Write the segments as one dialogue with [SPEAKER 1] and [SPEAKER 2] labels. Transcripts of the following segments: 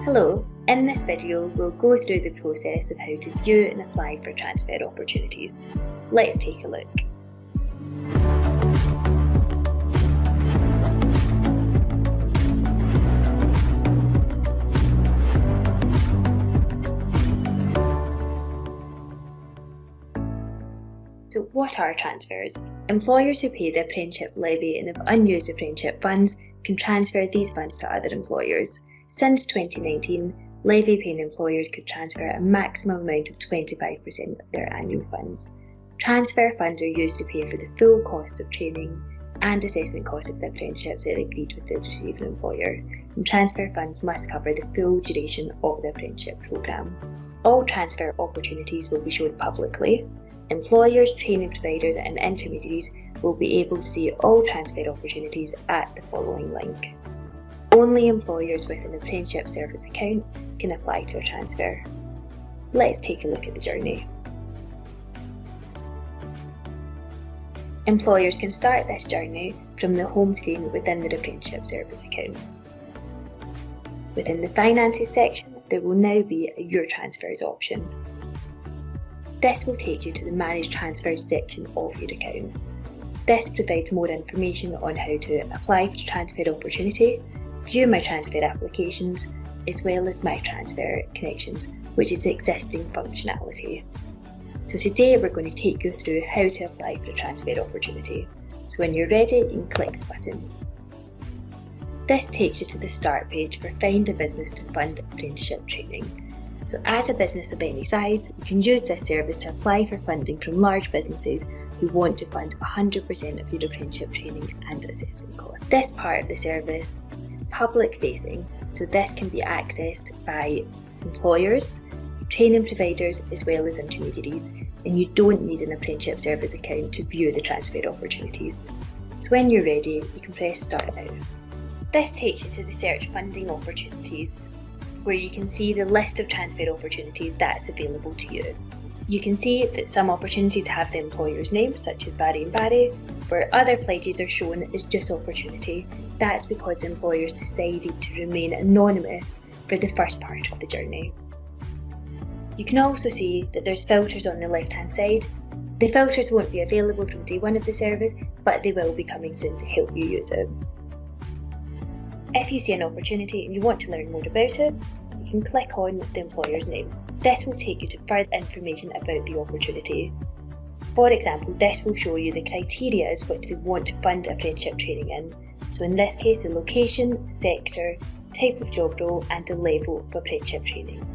[SPEAKER 1] Hello, in this video we'll go through the process of how to view and apply for transfer opportunities. Let's take a look. So what are transfers? Employers who pay the apprenticeship levy and have unused apprenticeship funds can transfer these funds to other employers. Since 2019, levy-paying employers could transfer a maximum amount of 25% of their annual funds. Transfer funds are used to pay for the full cost of training and assessment costs of the apprenticeships that are agreed with the receiving employer, and transfer funds must cover the full duration of the apprenticeship programme. All transfer opportunities will be shown publicly. Employers, training providers and intermediaries will be able to see all transfer opportunities at the following link. Only employers with an apprenticeship service account can apply to a transfer. Let's take a look at the journey. Employers can start this journey from the home screen within their apprenticeship service account. Within the Finances section, there will now be a Your Transfers option. This will take you to the Manage Transfers section of your account. This provides more information on how to apply for the transfer opportunity, view My Transfer applications, as well as My Transfer connections, which is existing functionality. So today we're going to take you through how to apply for a transfer opportunity. So when you're ready, you can click the button. This takes you to the start page for Find a Business to Fund Apprenticeship Training. So as a business of any size, you can use this service to apply for funding from large businesses who want to fund 100% of your apprenticeship training and assessment costs. This part of the service is public facing, so this can be accessed by employers, training providers as well as intermediaries, and you don't need an apprenticeship service account to view the transfer opportunities. So when you're ready, you can press Start Now. This takes you to the Search Funding Opportunities, where you can see the list of transfer opportunities that's available to you. You can see that some opportunities have the employer's name, such as Barry & Barry, where other pledges are shown as just opportunity. That's because employers decided to remain anonymous for the first part of the journey. You can also see that there's filters on the left hand side. The filters won't be available from day one of the service, but they will be coming soon to help you use it. If you see an opportunity and you want to learn more about it, you can click on the employer's name. This will take you to further information about the opportunity. For example, this will show you the criteria which they want to fund apprenticeship training in. So in this case, the location, sector, type of job role and the level of apprenticeship training.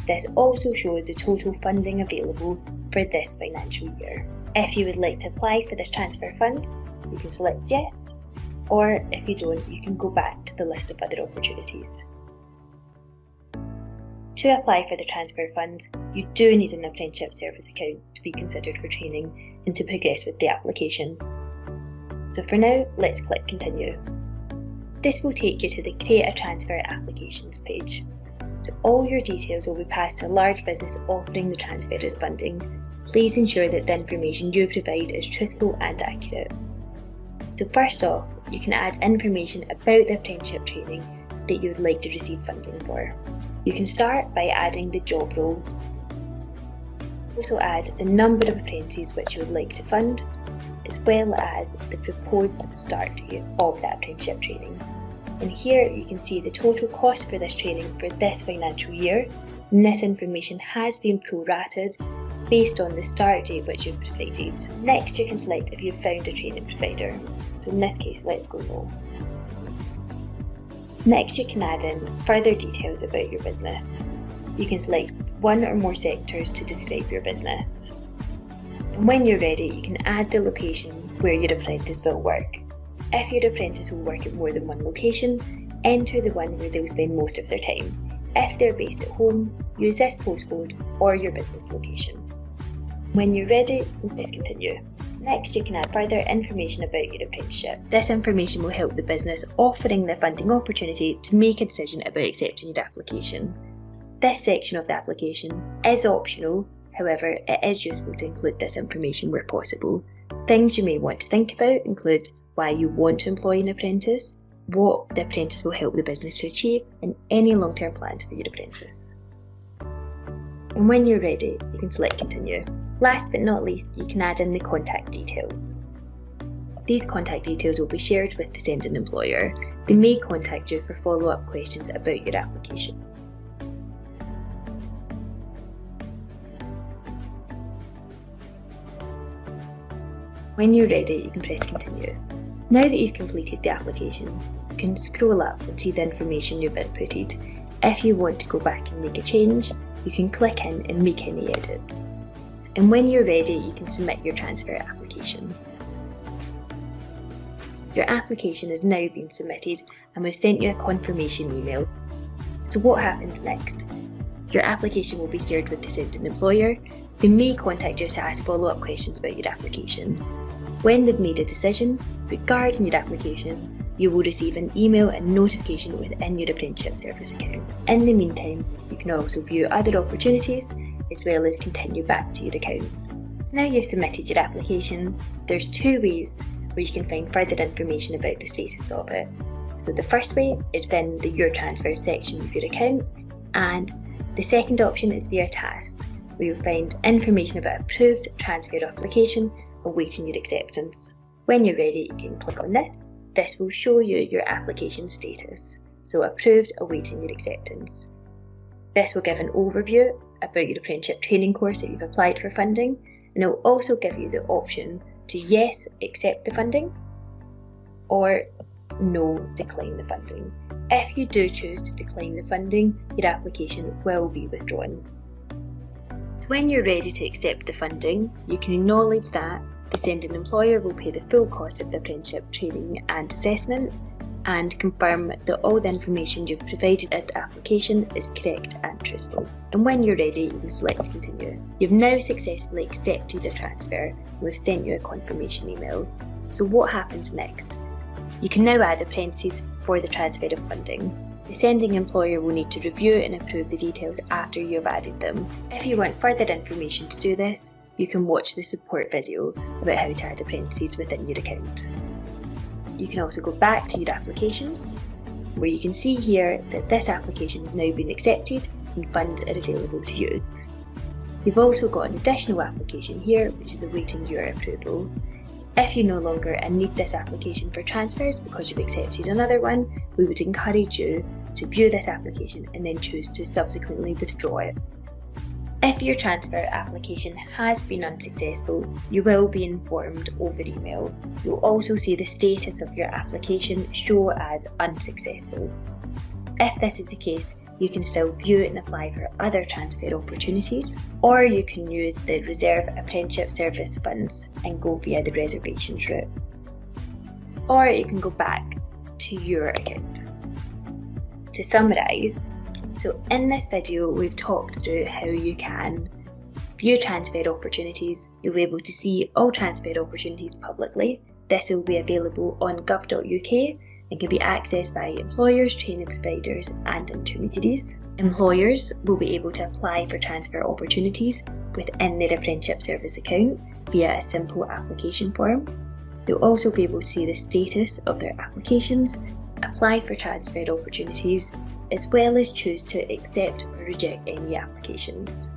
[SPEAKER 1] This also shows the total funding available for this financial year. If you would like to apply for the transfer funds, you can select yes, or if you don't, you can go back to the list of other opportunities. To apply for the transfer funds, you do need an apprenticeship service account to be considered for training and to progress with the application. So for now, let's click Continue. This will take you to the Create a Transfer Applications page. So all your details will be passed to a large business offering the transfer as funding. Please ensure that the information you provide is truthful and accurate. So first off, you can add information about the apprenticeship training that you would like to receive funding for. You can start by adding the job role. Also add the number of apprentices which you would like to fund, as well as the proposed start date of that apprenticeship training. And here you can see the total cost for this training for this financial year, and this information has been prorated based on the start date which you've provided. Next, you can select if you've found a training provider. So in this case, let's go no. Next, you can add in further details about your business. You can select one or more sectors to describe your business. And when you're ready, you can add the location where your apprentice will work. If your apprentice will work at more than one location, enter the one where they'll spend most of their time. If they're based at home, use this postcode or your business location. When you're ready, press Continue. Next, you can add further information about your apprenticeship. This information will help the business offering the funding opportunity to make a decision about accepting your application. This section of the application is optional, however, it is useful to include this information where possible. Things you may want to think about include why you want to employ an apprentice, what the apprentice will help the business to achieve, and any long-term plans for your apprentice. And when you're ready, you can select Continue. Last but not least, you can add in the contact details. These contact details will be shared with the sending employer. They may contact you for follow-up questions about your application. When you're ready, you can press Continue. Now that you've completed the application, you can scroll up and see the information you've inputted. If you want to go back and make a change, you can click in and make any edits. And when you're ready, you can submit your transfer application. Your application has now been submitted and we've sent you a confirmation email. So what happens next? Your application will be shared with the sending employer. They may contact you to ask follow-up questions about your application. When they've made a decision regarding your application, you will receive an email and notification within your apprenticeship service account. In the meantime, you can also view other opportunities as well as continue back to your account. So now you've submitted your application, there's two ways where you can find further information about the status of it. So the first way is within the Your Transfers section of your account, and the second option is via tasks, where you'll find information about approved transfer application awaiting your acceptance. When you're ready, you can click on this. This will show you your application status, so approved awaiting your acceptance. This will give an overview about your apprenticeship training course that you've applied for funding, and it will also give you the option to yes, accept the funding, or no, decline the funding. If you do choose to decline the funding, your application will be withdrawn. So when you're ready to accept the funding, you can acknowledge that the sending employer will pay the full cost of the apprenticeship training and assessment, and confirm that all the information you've provided at the application is correct and truthful. And when you're ready, you can select Continue. You've now successfully accepted a transfer and we've sent you a confirmation email. So what happens next? You can now add apprentices for the transfer of funding. The sending employer will need to review and approve the details after you have added them. If you want further information to do this, you can watch the support video about how to add apprentices within your account. You can also go back to your applications, where you can see here that this application has now been accepted and funds are available to use. You've also got an additional application here which is awaiting your approval. If you no longer need this application for transfers because you've accepted another one, we would encourage you to view this application and then choose to subsequently withdraw it. If your transfer application has been unsuccessful, you will be informed over email. You'll also see the status of your application show as unsuccessful. If this is the case, you can still view and apply for other transfer opportunities, or you can use the Reserve Apprenticeship Service funds and go via the reservations route. Or you can go back to your account. To summarise, so in this video we've talked through how you can view transfer opportunities. You'll be able to see all transfer opportunities publicly. This will be available on gov.uk and can be accessed by employers, training providers and intermediaries. Employers will be able to apply for transfer opportunities within their apprenticeship service account via a simple application form. They'll also be able to see the status of their applications, apply for transfer opportunities, as well as choose to accept or reject any applications.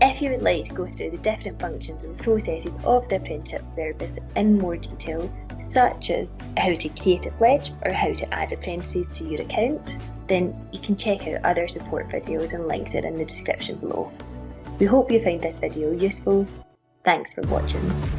[SPEAKER 1] If you would like to go through the different functions and processes of the apprenticeship service in more detail, such as how to create a pledge or how to add apprentices to your account, then you can check out other support videos and links are in the description below. We hope you found this video useful. Thanks for watching.